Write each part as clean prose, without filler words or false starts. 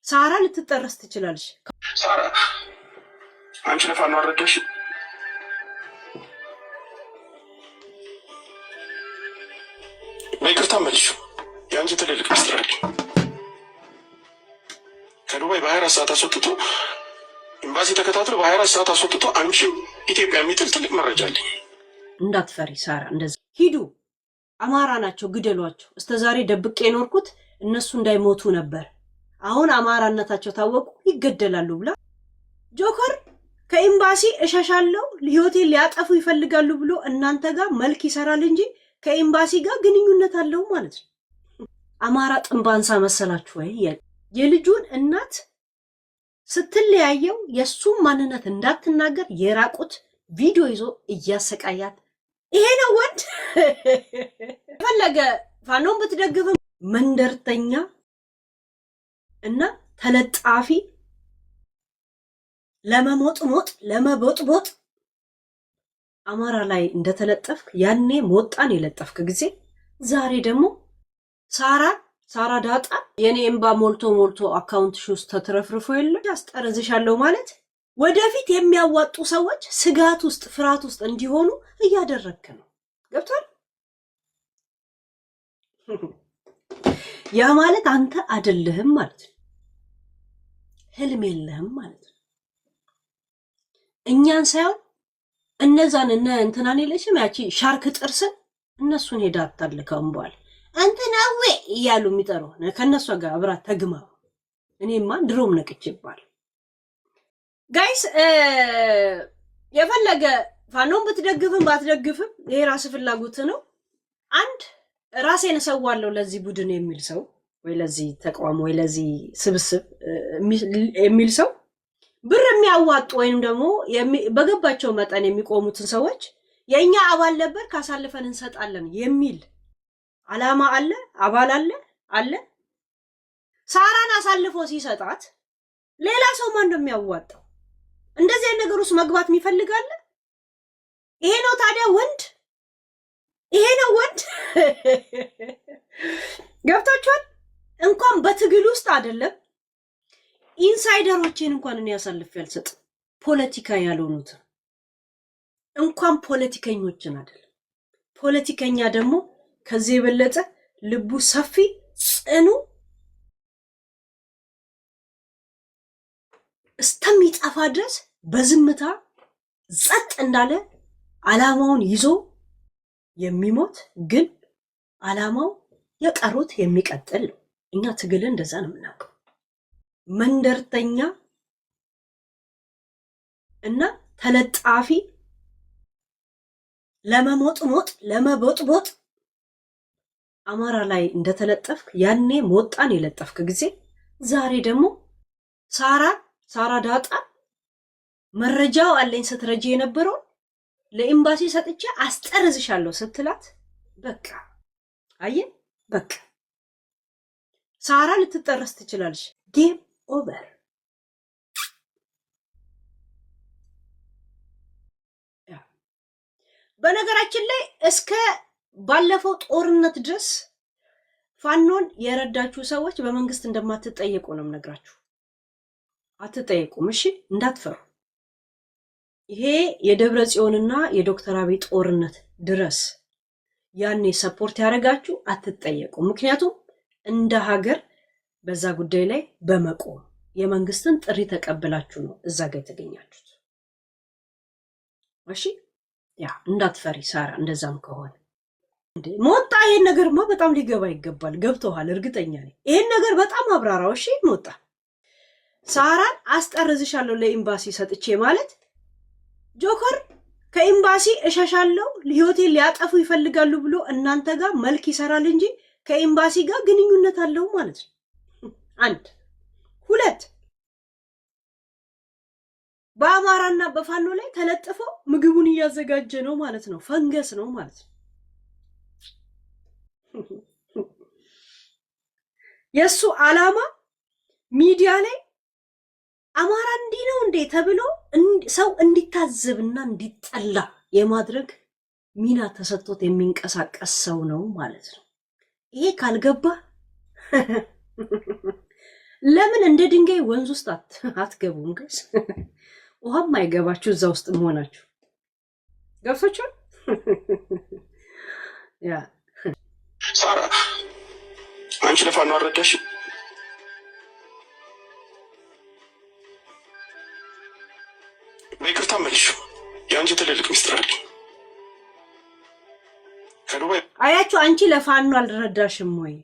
ሳራ ልትጠረስ ትችላለሽ። ሳራ አንቺ ለፋኖ አረዳሽ በይቅርታ መልሽ። የአንቺ ትልልቅ ሚስጥር አለኝ። ከዱባይ በ24 ሰዓት አስወጥቶ ኤምባሲ ተከታትሎ በ24 ሰዓት አስወጥቶ አንቺ ኢትዮጵያ የሚጥል ትልቅ መረጃ አለኝ። እንዳትፈሪ ሳራ፣ እንደዚህ ሂዱ። አማራ ናቸው ግደሏቸው። እስከዛሬ ደብቄ የኖርኩት እነሱ እንዳይሞቱ ነበር። አሁን አማራነታቸው ታወቁ ይገደላሉ ብላ ጆከር ከኤምባሲ እሸሻለሁ ህይወቴን ሊያጠፉ ይፈልጋሉ ብሎ እናንተ ጋር መልክ ይሰራል እንጂ ከኤምባሲ ጋር ግንኙነት አለው ማለት ነው። አማራ ጥንባንሳ መሰላችሁ ወይ? የልጁን እናት ስትለያየው የሱም ማንነት እንዳትናገር የራቁት ቪዲዮ ይዞ እያሰቃያት፣ ይሄ ነው ወንድ። ፈለገ ፋኖን ብትደግፍም መንደርተኛ እና ተለጣፊ ለመሞጥሞጥ ለመቦጥቦጥ አማራ ላይ እንደተለጠፍክ ያኔ ሞጣን የለጠፍክ ጊዜ ዛሬ ደግሞ ሳራ ዳጣ የኔ እንባ ሞልቶ አካውንትሽ ውስጥ ተትረፍርፎ የለ ያስጠረዝሻለሁ ማለት ወደፊት የሚያዋጡ ሰዎች ስጋት ውስጥ ፍርሃት ውስጥ እንዲሆኑ እያደረግክ ነው። ገብቷል? ያ ማለት አንተ አይደለህም ማለት ነው። ህልም የለህም ማለት ነው። እኛን ሳይሆን እነዛን እንትናን የለሽም ያቺ ሻርክ ጥርስን እነሱን ሄዳ አታልከውም በኋላ እንትናዌ እያሉ የሚጠሩ ከነሷ ጋር አብራት ተግማ። እኔማ ድሮም ነቅቼ ይባል ጋይስ። የፈለገ ፋኖን ብትደግፍም ባትደግፍም ይሄ ራስ ፍላጎት ነው። አንድ ራሴን እሰዋለሁ ለዚህ ቡድን የሚል ሰው ወይ ለዚህ ተቋም ወይ ለዚህ ስብስብ የሚል ሰው ብር የሚያዋጡ ወይንም ደግሞ በገባቸው መጠን የሚቆሙትን ሰዎች የኛ አባል ነበር ካሳልፈን እንሰጣለን የሚል አላማ አለ፣ አባል አለ። ሳራን አሳልፎ ሲሰጣት ሌላ ሰው ማን ነው የሚያዋጣው? እንደዚህ አይነት ነገር ውስጥ መግባት የሚፈልጋለ? ይሄ ነው ታዲያ ወንድ? ይሄ ነው ወንድ? ገብታችኋል? እንኳን በትግል ውስጥ አይደለም ኢንሳይደሮችን እንኳን እኔ አሳልፌ አልሰጥም። ፖለቲካ ያልሆኑት እንኳን ፖለቲከኞችን አይደለም። ፖለቲከኛ ደግሞ ከዚህ የበለጠ ልቡ ሰፊ ጽኑ እስከሚጠፋ ድረስ በዝምታ ጸጥ እንዳለ አላማውን ይዞ የሚሞት ግን አላማው የቀሩት የሚቀጥል ነው። እኛ ትግልን እንደዛ ነው የምናውቀው። መንደርተኛ እና ተለጣፊ ለመሞጥሞጥ ለመቦጥቦጥ አማራ ላይ እንደተለጠፍክ ያኔ ሞጣን የለጠፍክ ጊዜ ዛሬ ደግሞ ሳራ ዳጣ መረጃው አለኝ ስትረጂ የነበረው ለኤምባሲ ሰጥቼ አስጠርዝሻለሁ ስትላት በቃ አየ በቃ ሳራ ልትጠረስ ትችላለሽ። ጌም ኦቨር። በነገራችን ላይ እስከ ባለፈው ጦርነት ድረስ ፋኖን የረዳችሁ ሰዎች በመንግስት እንደማትጠየቁ ነው የምነግራችሁ። አትጠየቁም። እሺ እንዳትፈሩ። ይሄ የደብረ ጽዮንና የዶክተር አብይ ጦርነት ድረስ ያኔ ሰፖርት ያደረጋችሁ አትጠየቁ። ምክንያቱም እንደ ሀገር በዛ ጉዳይ ላይ በመቆም የመንግስትን ጥሪ ተቀብላችሁ ነው እዛ ጋር የተገኛችሁት። እሺ ያ እንዳትፈሪ ሳራ። እንደዛም ከሆነ ሞጣ ይሄን ነገርማ በጣም ሊገባ ይገባል። ገብቶሃል? እርግጠኛ ነኝ። ይሄን ነገር በጣም አብራራው። እሺ ሞጣ ሳራን አስጠርዝሻለሁ ለኤምባሲ ሰጥቼ ማለት ጆከር ከኤምባሲ እሸሻለሁ ህይወቴን ሊያጠፉ ይፈልጋሉ ብሎ እናንተ ጋር መልክ ይሰራል እንጂ ከኤምባሲ ጋር ግንኙነት አለው ማለት ነው። አንድ ሁለት በአማራና በፋኖ ላይ ተለጥፈው ምግቡን እያዘጋጀ ነው ማለት ነው። ፈንገስ ነው ማለት ነው። የሱ ዓላማ ሚዲያ ላይ አማራ እንዲህ ነው እንዴ ተብሎ ሰው እንዲታዘብና እንዲጠላ የማድረግ ሚና ተሰጥቶት የሚንቀሳቀስ ሰው ነው ማለት ነው። ይሄ ካልገባ ለምን እንደ ድንጋይ ወንዝ ውስጥ አትገቡም? ገስ ውሃም አይገባችሁ እዛ ውስጥ መሆናችሁ ገብቶቻል። ያ ሳራ አንቺ ለፋኖ አረዳሽ በይቅርታ መልሽ። የአንቺ ትልልቅ ሚስጥር አለኝ ከዱባይ። አያችሁ፣ አንቺ ለፋኖ አልረዳሽም ወይ?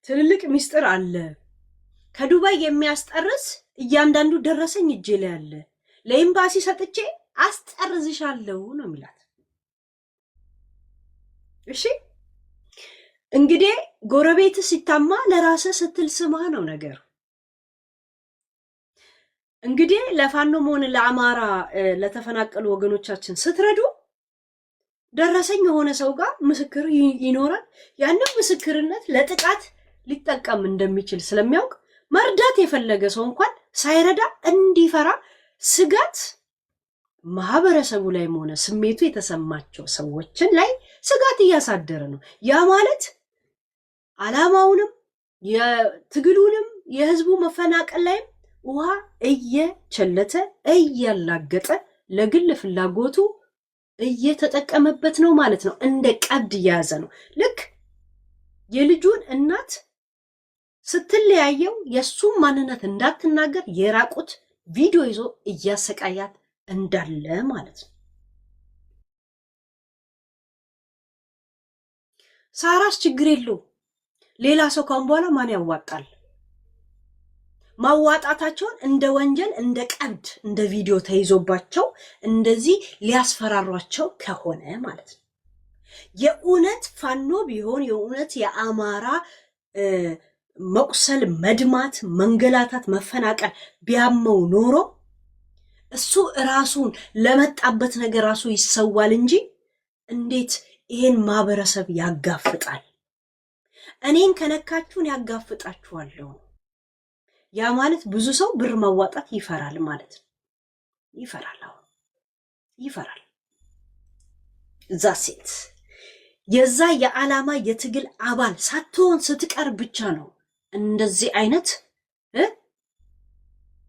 ትልልቅ ሚስጥር አለ ከዱባይ የሚያስጠርስ እያንዳንዱ ደረሰኝ እጄ ላይ አለ። ለኤምባሲ ሰጥቼ አስጠርዝሻለሁ ነው የሚላት። እሺ እንግዲህ ጎረቤት ሲታማ ለራስ ስትል ስማ ነው ነገር። እንግዲህ ለፋኖም ሆነ ለአማራ ለተፈናቀሉ ወገኖቻችን ስትረዱ ደረሰኝ የሆነ ሰው ጋር ምስክር ይኖራል። ያንን ምስክርነት ለጥቃት ሊጠቀም እንደሚችል ስለሚያውቅ መርዳት የፈለገ ሰው እንኳን ሳይረዳ እንዲፈራ ስጋት ማህበረሰቡ ላይም ሆነ ስሜቱ የተሰማቸው ሰዎችን ላይ ስጋት እያሳደረ ነው። ያ ማለት ዓላማውንም የትግሉንም የህዝቡ መፈናቀል ላይም ውሃ እየቸለተ እያላገጠ ለግል ፍላጎቱ እየተጠቀመበት ነው ማለት ነው። እንደ ቀብድ እየያዘ ነው። ልክ የልጁን እናት ስትለያየው የሱም ማንነት እንዳትናገር የራቁት ቪዲዮ ይዞ እያሰቃያት እንዳለ ማለት ነው። ሳራስ ችግር የለው። ሌላ ሰው ካሁን በኋላ ማን ያዋጣል? ማዋጣታቸውን እንደ ወንጀል እንደ ቀብድ እንደ ቪዲዮ ተይዞባቸው እንደዚህ ሊያስፈራሯቸው ከሆነ ማለት ነው። የእውነት ፋኖ ቢሆን የእውነት የአማራ መቁሰል፣ መድማት፣ መንገላታት፣ መፈናቀል ቢያመው ኖሮ እሱ ራሱን ለመጣበት ነገር ራሱ ይሰዋል እንጂ እንዴት ይሄን ማህበረሰብ ያጋፍጣል? እኔን ከነካችሁን ያጋፍጣችኋለሁ። ያ ማለት ብዙ ሰው ብር ማዋጣት ይፈራል ማለት ነው። ይፈራል፣ አሁን ይፈራል። እዛ ሴት የዛ የዓላማ የትግል አባል ሳትሆን ስትቀር ብቻ ነው እንደዚህ አይነት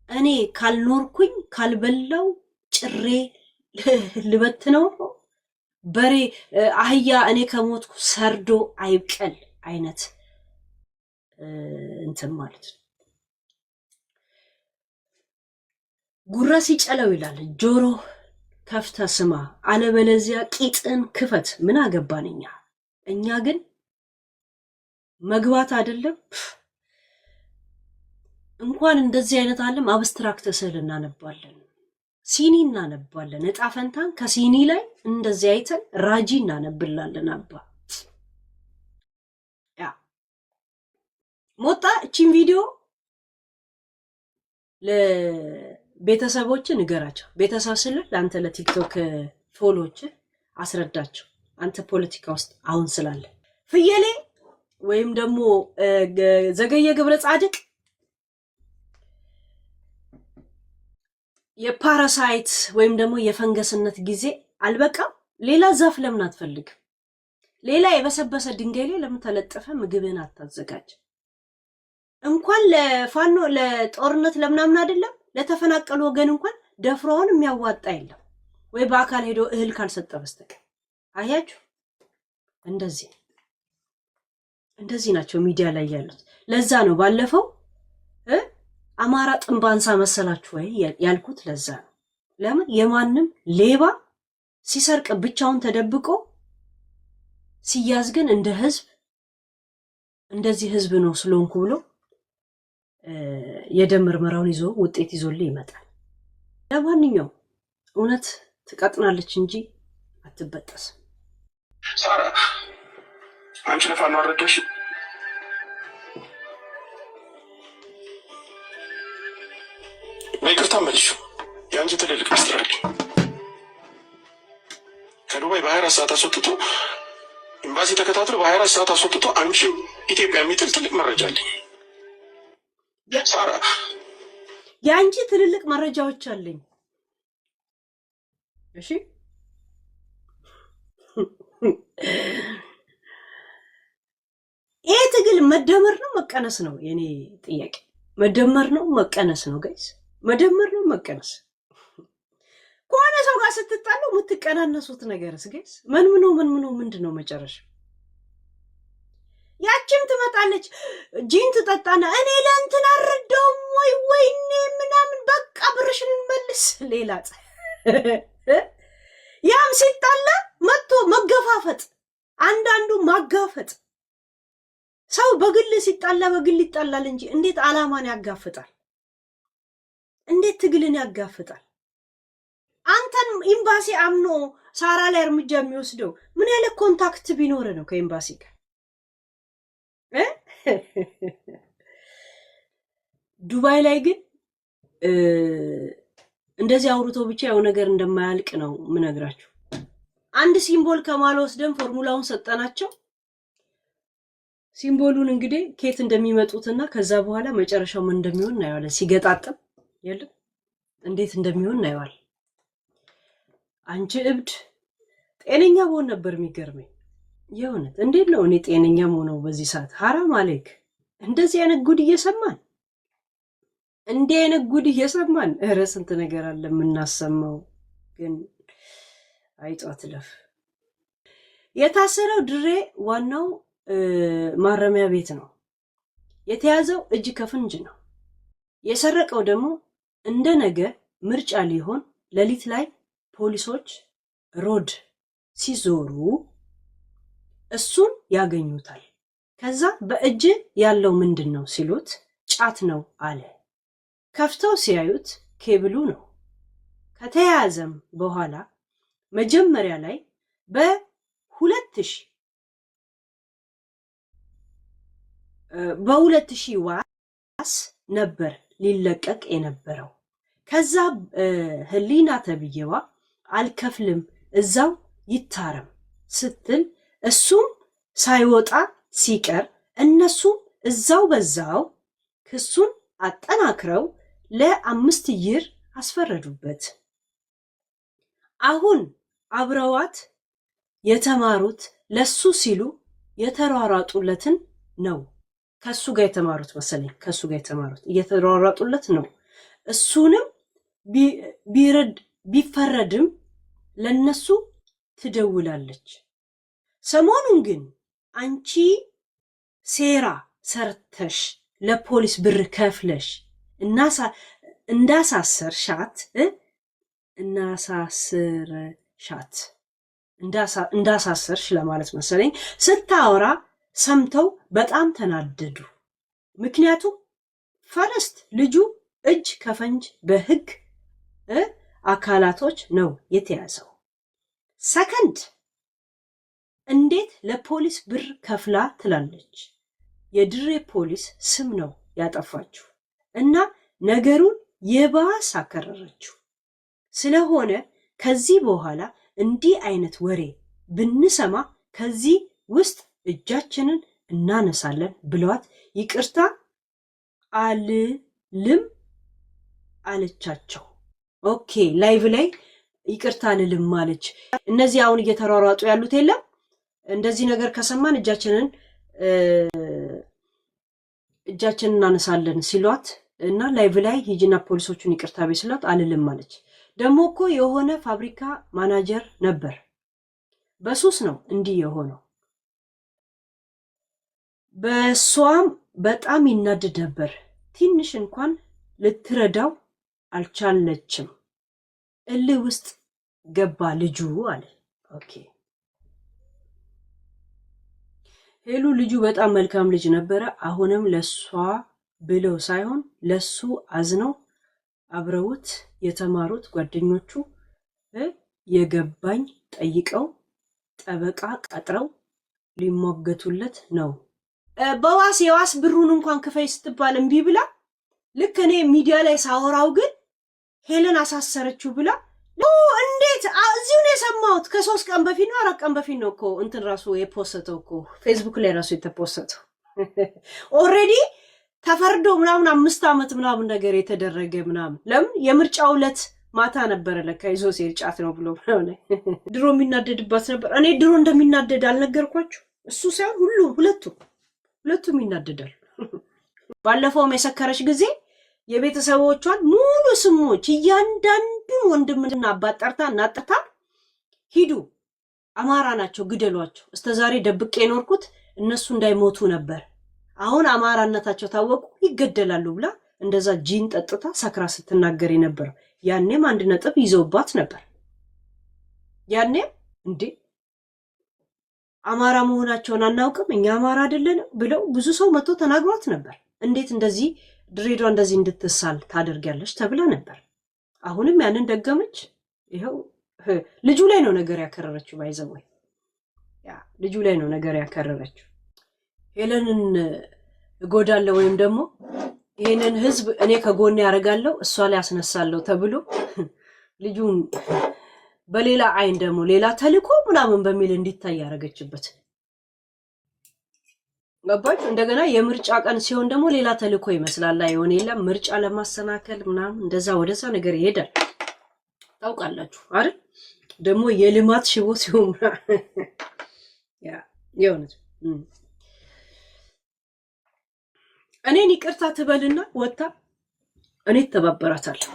እኔ ካልኖርኩኝ ካልበላው ጭሬ ልበት ነው በሬ አህያ እኔ ከሞትኩ ሰርዶ አይብቀል አይነት እንትን ማለት ነው። ጉራ ሲጨለው ይላል ጆሮ ከፍተ ስማ፣ አለበለዚያ ቂጥን ክፈት። ምን አገባን እኛ ግን መግባት አይደለም እንኳን እንደዚህ አይነት ዓለም አብስትራክት ስዕል እናነባለን፣ ሲኒ እናነባለን። እጣ ፈንታን ከሲኒ ላይ እንደዚህ አይተን ራጂ እናነብላለን። አባ ያ ሞጣ እቺን ቪዲዮ ለቤተሰቦች ንገራቸው። ቤተሰብ ስለ ለአንተ ለቲክቶክ ፎሎዎች አስረዳቸው። አንተ ፖለቲካ ውስጥ አሁን ስላለ ፍየሌ ወይም ደግሞ ዘገየ ገብረ ጻድቅ የፓራሳይት ወይም ደግሞ የፈንገስነት ጊዜ አልበቃም። ሌላ ዛፍ ለምን አትፈልግም? ሌላ የበሰበሰ ድንጋይ ላይ ለምን ተለጠፈ ምግብን አታዘጋጅ? እንኳን ለፋኖ ለጦርነት ለምናምን አይደለም ለተፈናቀሉ ወገን እንኳን ደፍሮውን የሚያዋጣ የለም ወይ በአካል ሄዶ እህል ካልሰጠ በስተቀር። አያችሁ፣ እንደዚህ ናቸው ሚዲያ ላይ ያሉት። ለዛ ነው ባለፈው አማራ ጥንባንሳ መሰላችሁ ወይ ያልኩት። ለዛ ነው። ለምን የማንም ሌባ ሲሰርቅ ብቻውን ተደብቆ ሲያዝ ግን እንደ ህዝብ እንደዚህ ህዝብ ነው ስለሆንኩ ብሎ የደም ምርመራውን ይዞ ውጤት ይዞልህ ይመጣል። ለማንኛውም እውነት ትቀጥናለች እንጂ አትበጠስም። ሳራ አንቺ ለፋኖ አረዳሽ በይቅርታ መልሽ። የአንቺ ትልልቅ ሚስጥር አለኝ ከዱባይ በ24 ሰዓት አስወጥቶ ኤምባሲ ተከታትሎ በ24 ሰዓት አስወጥቶ አንቺ ኢትዮጵያ የሚጥል ትልቅ መረጃ አለኝ ሳራ። የአንቺ ትልልቅ መረጃዎች አለኝ። እሺ ይሄ ትግል መደመር ነው መቀነስ ነው የኔ ጥያቄ። መደመር ነው መቀነስ ነው ጋይስ? መደመር ነው መቀነስ? ከሆነ ሰው ጋር ስትጣሉ የምትቀናነሱት ነገርስ ጋይስ ምን ምንድነው መጨረሻ? ያቺም ትመጣለች ጂን ትጠጣና እኔ ለእንትን አረዳውም ወይኔ ምናምን በቃ ብርሽን እንመልስ ሌላ ያም ሲጣላ መጥቶ መገፋፈጥ፣ አንዳንዱ ማጋፈጥ። ሰው በግል ሲጣላ በግል ይጣላል እንጂ እንዴት አላማን ያጋፍጣል? እንዴት ትግልን ያጋፍጣል? አንተን ኤምባሲ አምኖ ሳራ ላይ እርምጃ የሚወስደው ምን ያለ ኮንታክት ቢኖር ነው ከኤምባሲ ጋር? ዱባይ ላይ ግን እንደዚህ አውርቶ ብቻ ያው ነገር እንደማያልቅ ነው ምነግራችሁ። አንድ ሲምቦል ከማል ወስደን ፎርሙላውን ሰጠናቸው። ሲምቦሉን እንግዲህ ኬት እንደሚመጡትና ከዛ በኋላ መጨረሻው ምን እንደሚሆን እናየዋለን። ሲገጣጥም የለም እንዴት እንደሚሆን እናየዋለን። አንቺ እብድ ጤነኛ ብሆን ነበር የሚገርመኝ የእውነት። እንዴት ነው እኔ ጤነኛ ሆነው በዚህ ሰዓት? ሐራም አለክ እንደዚህ አይነት ጉድ እየሰማን እንዲህ አይነት ጉድ እየሰማን ኧረ ስንት ነገር አለ የምናሰማው። ግን አይጧት ለፍ የታሰረው ድሬ ዋናው ማረሚያ ቤት ነው። የተያዘው እጅ ከፍንጅ ነው። የሰረቀው ደግሞ እንደ ነገ ምርጫ ሊሆን ሌሊት ላይ ፖሊሶች ሮድ ሲዞሩ እሱን ያገኙታል። ከዛ በእጅ ያለው ምንድነው ሲሉት ጫት ነው አለ። ከፍተው ሲያዩት ኬብሉ ነው። ከተያዘም በኋላ መጀመሪያ ላይ በ2000 ዋስ ነበር ሊለቀቅ የነበረው። ከዛ ህሊና ተብዬዋ አልከፍልም እዛው ይታረም ስትል እሱም ሳይወጣ ሲቀር እነሱም እዛው በዛው ክሱን አጠናክረው ለ5 ይር አስፈረዱበት። አሁን አብረዋት የተማሩት ለሱ ሲሉ የተሯሯጡለትን ነው። ከሱ ጋር የተማሩት መሰለኝ፣ ከሱ ጋር የተማሩት እየተሯሯጡለት ነው። እሱንም ቢፈረድም ለነሱ ትደውላለች። ሰሞኑን ግን አንቺ ሴራ ሰርተሽ ለፖሊስ ብር ከፍለሽ እንዳሳሰርሽ ለማለት መሰለኝ ስታወራ ሰምተው በጣም ተናደዱ። ምክንያቱም ፈረስት ልጁ እጅ ከፈንጅ በህግ አካላቶች ነው የተያዘው። ሰከንድ እንዴት ለፖሊስ ብር ከፍላ ትላለች? የድሬ ፖሊስ ስም ነው ያጠፋችው እና ነገሩን የባስ አከረረችው። ስለሆነ ከዚህ በኋላ እንዲህ አይነት ወሬ ብንሰማ ከዚህ ውስጥ እጃችንን እናነሳለን ብለዋት ይቅርታ አልልም አለቻቸው። ኦኬ ላይቭ ላይ ይቅርታ አልልም አለች። እነዚህ አሁን እየተሯሯጡ ያሉት የለም እንደዚህ ነገር ከሰማን እጃችንን እናነሳለን ሲሏት እና ላይቭ ላይ ሂጂና ፖሊሶቹን ይቅርታ ቤት ሲሏት አልልም አለች። ደግሞ እኮ የሆነ ፋብሪካ ማናጀር ነበር፣ በሱስ ነው እንዲህ የሆነው። በሷም በጣም ይናደድ ነበር። ትንሽ እንኳን ልትረዳው አልቻለችም። እልህ ውስጥ ገባ ልጁ አለ። ኦኬ ሄሉ ልጁ በጣም መልካም ልጅ ነበረ። አሁንም ለሷ ብለው ሳይሆን ለሱ አዝነው አብረውት የተማሩት ጓደኞቹ የገባኝ ጠይቀው ጠበቃ ቀጥረው ሊሞገቱለት ነው። በዋስ የዋስ ብሩን እንኳን ክፈይ ስትባል እምቢ ብላ ልክ እኔ ሚዲያ ላይ ሳወራው ግን ሄለን አሳሰረችው ብላ እንዴት እዚሁ ነው የሰማሁት። ከ3 ቀን በፊት ነው 4 ቀን በፊት ነው እኮ እንትን ራሱ የፖስተው እኮ ፌስቡክ ላይ ራሱ የተፖስተው ኦልሬዲ ተፈርዶ ምናምን 5 ዓመት ምናምን ነገር የተደረገ ምናምን። ለምን የምርጫው ዕለት ማታ ነበረ ለካ ይዞ ሲሄድ ጫት ነው ብሎ ምናምን ድሮ የሚናደድባት ነበር። እኔ ድሮ እንደሚናደድ አልነገርኳችሁ? እሱ ሳይሆን ሁሉም ሁለቱም ይናደዳል። ባለፈውም የሰከረች ጊዜ የቤተሰቦቿን ሙሉ ስሞች እያንዳንዱን ወንድምና አባት ጠርታ እናጥታ ሂዱ አማራ ናቸው ግደሏቸው፣ እስተዛሬ ደብቄ የኖርኩት እነሱ እንዳይሞቱ ነበር፣ አሁን አማራነታቸው ታወቁ ይገደላሉ ብላ እንደዛ ጂን ጠጥታ ሰክራ ስትናገር ነበር። ያኔም 1 ነጥብ ይዘውባት ነበር። ያኔም እንዴ አማራ መሆናቸውን አናውቅም እኛ አማራ አይደለንም ብለው ብዙ ሰው መጥቶ ተናግሯት ነበር። እንዴት እንደዚህ ድሬዳዋ እንደዚህ እንድትሳል ታደርጊያለሽ ተብላ ነበር። አሁንም ያንን ደገመች። ይኸው ልጁ ላይ ነው ነገር ያከረረችው። ባይዘወይ ያ ልጁ ላይ ነው ነገር ያከረረችው። ሄለንን እጎዳለሁ ወይም ደግሞ ይሄንን ህዝብ እኔ ከጎን ያደርጋለሁ እሷ ላይ አስነሳለሁ ተብሎ ልጁን በሌላ አይን ደግሞ ሌላ ተልኮ ምናምን በሚል እንዲታይ ያደረገችበት ገባች። እንደገና የምርጫ ቀን ሲሆን ደግሞ ሌላ ተልኮ ይመስላል የሆነ የለም ምርጫ ለማሰናከል ምናምን እንደዛ ወደዛ ነገር ይሄዳል። ታውቃላችሁ አይደል? ደግሞ የልማት ሽቦ ሲሆን ያ የሆነች እኔን ይቅርታ ትበልና ወጣ እኔ ተባበራታለሁ።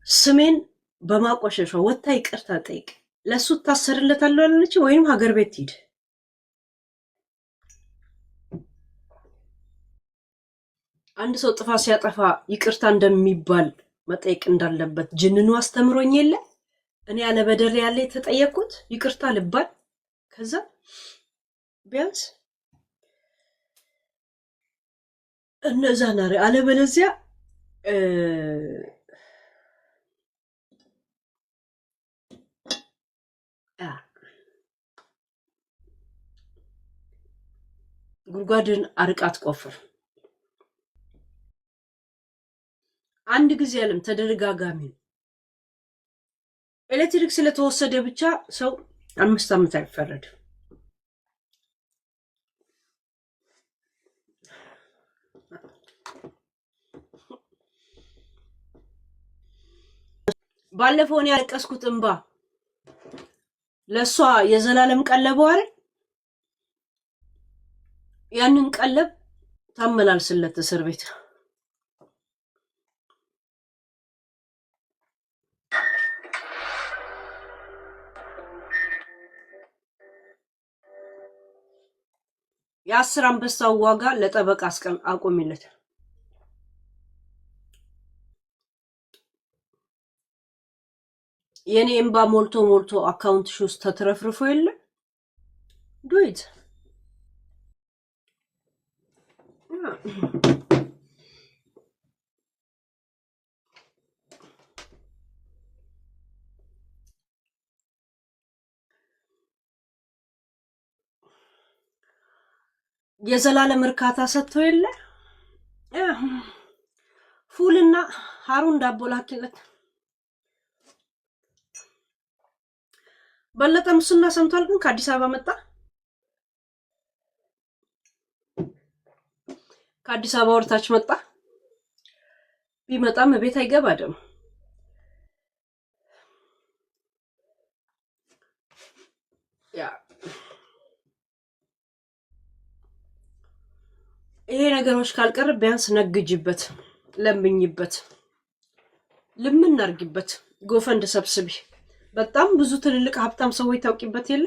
ስሜን በማቆሸሿ ወጣ ይቅርታ ጠይቅ፣ ለሱ ታሰርለታለሁ አለች ወይም ሀገር ቤት ሂድ። አንድ ሰው ጥፋት ሲያጠፋ ይቅርታ እንደሚባል መጠየቅ እንዳለበት ጅንኑ አስተምሮኝ የለ እኔ ያለ በደል ያለ የተጠየቅኩት ይቅርታ ልባል። ከዛ ቢያንስ እነዛ ናሪ አለበለዚያ ጉድጓድን አርቃት ቆፍር። አንድ ጊዜ ያለም ተደጋጋሚ ኤሌክትሪክ ስለተወሰደ ብቻ ሰው 5 ዓመት አይፈረድም። ባለፈው እኔ ያለቀስኩት እንባ ለሷ የዘላለም ቀለበው አይደል? ያንን ቀለብ ታመላልስለት እስር ቤት። የ10 አንበሳው ዋጋ ለጠበቃ አቆሚለት። የኔ እንባ ሞልቶ አካውንትሽ ውስጥ ተትረፍርፎ የለ ዱይት የዘላለም እርካታ ሰጥቶ የለ ፉልና ሃሩን ዳቦ ላኪለት። በለጠ ሙስና ሰምቷል ግን ከአዲስ አበባ መጣ። ከአዲስ አበባ ወርታች መጣ። ቢመጣም ቤት አይገባ ደግሞ ያ ይሄ ነገሮች ካልቀረ ቢያንስ ነግጅበት፣ ለምኝበት፣ ልምን አርጊበት፣ ጎፈንድ ሰብስቢ። በጣም ብዙ ትልልቅ ሀብታም ሰዎች ታውቂበት የለ